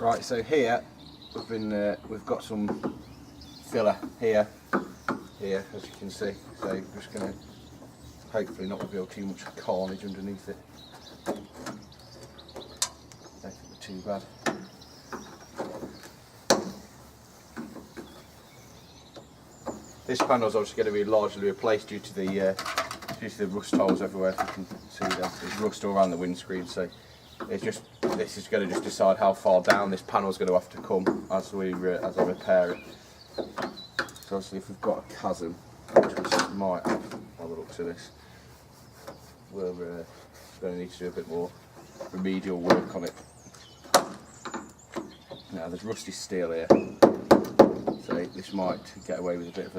Right, so here we've got some filler here, as you can see. So I'm just going to hopefully not reveal too much carnage underneath it. Don't think it's too bad. This panel is obviously going to be largely replaced due to the rust holes everywhere. If you can see that, there's rust all around the windscreen. So this is going to just decide how far down this panel is going to have to come as I repair it. So obviously, if we've got a chasm, which we might have by the looks of this, we're going to need to do a bit more remedial work on it. Now there's rusty steel here, so this might get away with a bit of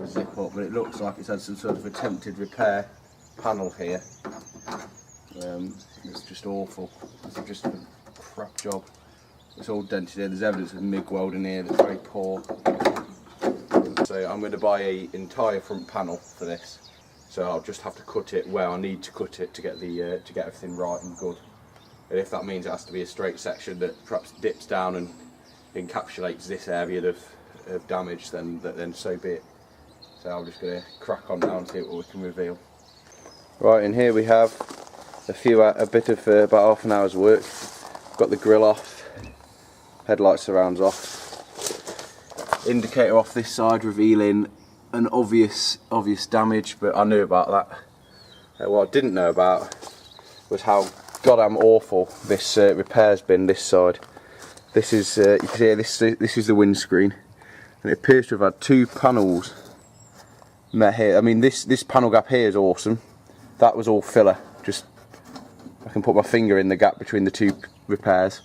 a zip up, but it looks like it's had some sort of attempted repair panel here. It's just awful. It's just a crap job. It's all dented in. There's evidence of MIG welding here that's very poor. So I'm going to buy an entire front panel for this. So I'll just have to cut it where I need to cut it to get everything right and good. And if that means it has to be a straight section that perhaps dips down and encapsulates this area of damage, then so be it. So I'm just going to crack on now and see what we can reveal. Right, in here we have a bit of about half an hour's work. Got the grille off, headlight surrounds off, indicator off this side, revealing an obvious damage, but I knew about that. What I didn't know about was how goddamn awful this repair's been this side. This is you can see here, this is the windscreen, and it appears to have had two panels met here. I mean, this panel gap here is awesome. That was all filler. Just I can put my finger in the gap between the two repairs,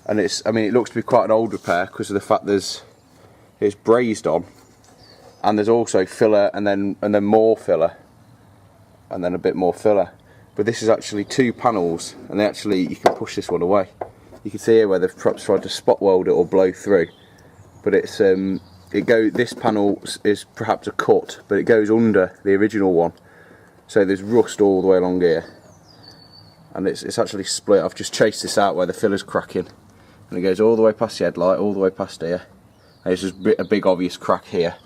and it looks to be quite an old repair because of the fact it's brazed on, and there's also filler and then more filler and then a bit more filler. But this is actually two panels, and you can push this one away. You can see here where they've perhaps tried to spot weld it or blow through, but this panel is perhaps a cut, but it goes under the original one. So there's rust all the way along here, and it's actually split. I've just chased this out where the filler's cracking, and it goes all the way past the headlight, all the way past here, and there's just a big obvious crack here,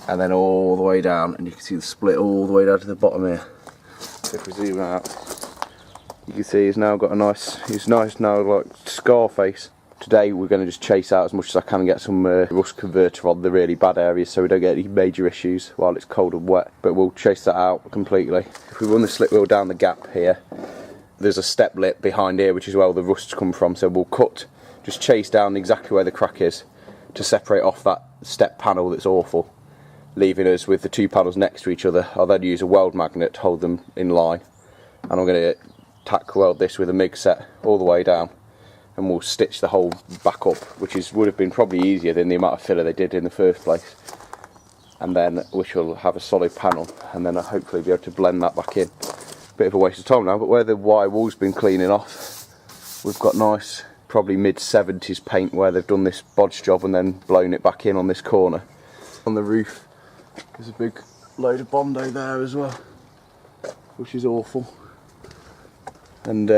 and then all the way down, and you can see the split all the way down to the bottom here. So if we zoom out, you can see he's now got he's nice now, like Scarface. Today we're going to just chase out as much as I can and get some rust converter on the really bad areas so we don't get any major issues while it's cold and wet, but we'll chase that out completely. If we run the slip wheel down the gap here, there's a step lip behind here which is where the rust's come from, so we'll just chase down exactly where the crack is to separate off that step panel that's awful, leaving us with the two panels next to each other. I'll then use a weld magnet to hold them in line, and I'm going to tack weld this with a MIG set all the way down, and we'll stitch the hole back up, which would have been probably easier than the amount of filler they did in the first place, and then which will have a solid panel, and then I'll hopefully be able to blend that back in. Bit of a waste of time now, but where the wire wall's been cleaning off, we've got nice, probably mid-70s paint where they've done this bodge job and then blown it back in on this corner. On the roof there's a big load of Bondo there as well, which is awful, and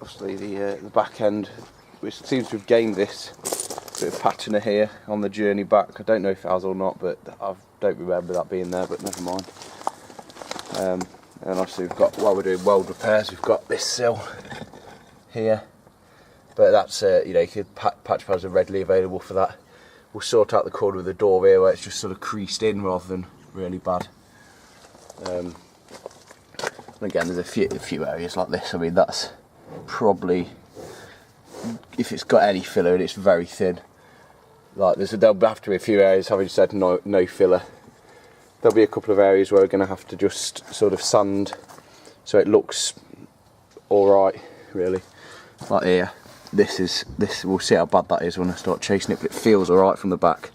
obviously the back end, which seems to have gained this bit of patina here on the journey back. I don't know if it has or not, but I don't remember that being there, but never mind. And obviously we've got, while we're doing weld repairs, we've got this sill here, but that's you could patch pads are readily available for that. We'll sort out the corner of the door here where it's just sort of creased in rather than really bad. And again, there's a few areas like this. I mean, that's probably, if it's got any filler and it's very thin, like there'll have to be a few areas, having said no filler, there'll be a couple of areas where we're going to have to just sort of sand so it looks alright, really. Like here, this we'll see how bad that is when I start chasing it, but it feels alright from the back.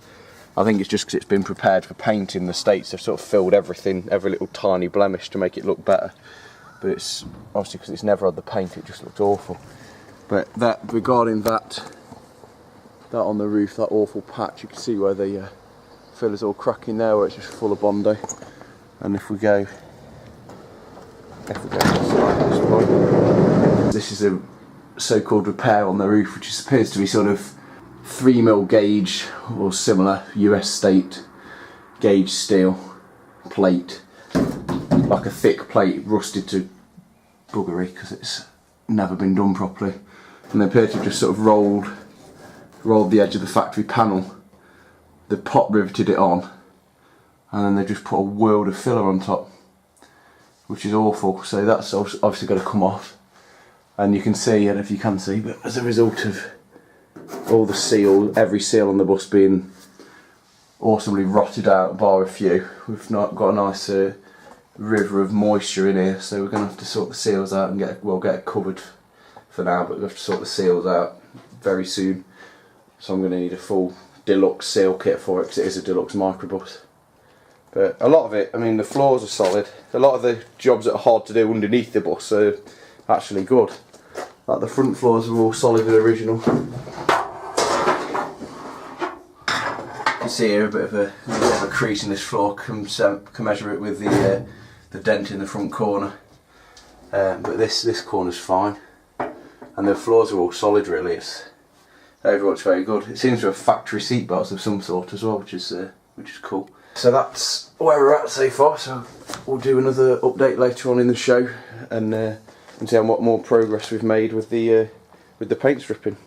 I think it's just because it's been prepared for paint in the States. They've sort of filled everything, every little tiny blemish to make it look better, but it's obviously because it's never had the paint, it just looks awful. But regarding that on the roof, that awful patch, you can see where the filler's all cracking there, where it's just full of Bondo. And if we go if we go to the side at this point. This is a so-called repair on the roof, which appears to be sort of 3mm gauge or similar US state gauge steel plate, like a thick plate, rusted to buggery because it's never been done properly, and they appear to have just sort of rolled the edge of the factory panel. They pop riveted it on, and then they just put a world of filler on top, which is awful. So that's obviously got to come off, and you can see, and if you can see, but as a result of all the seal, every seal on the bus being awesomely rotted out bar a few, we've not got a nice river of moisture in here, so we're going to have to sort the seals out and get it covered for now, but we'll have to sort the seals out very soon. So I'm going to need a full deluxe seal kit for it, because it is a deluxe microbus. But a lot of it, I mean, the floors are solid. A lot of the jobs that are hard to do underneath the bus are actually good. Like the front floors are all solid and original. You can see here a bit of a crease in this floor. Can measure it with the dent in the front corner. But this corner's fine, and the floors are all solid. Really, everyone's very good. It seems to have factory seat belts of some sort as well, which is cool. So that's where we're at so far. So we'll do another update later on in the show, and see what more progress we've made with the paint stripping.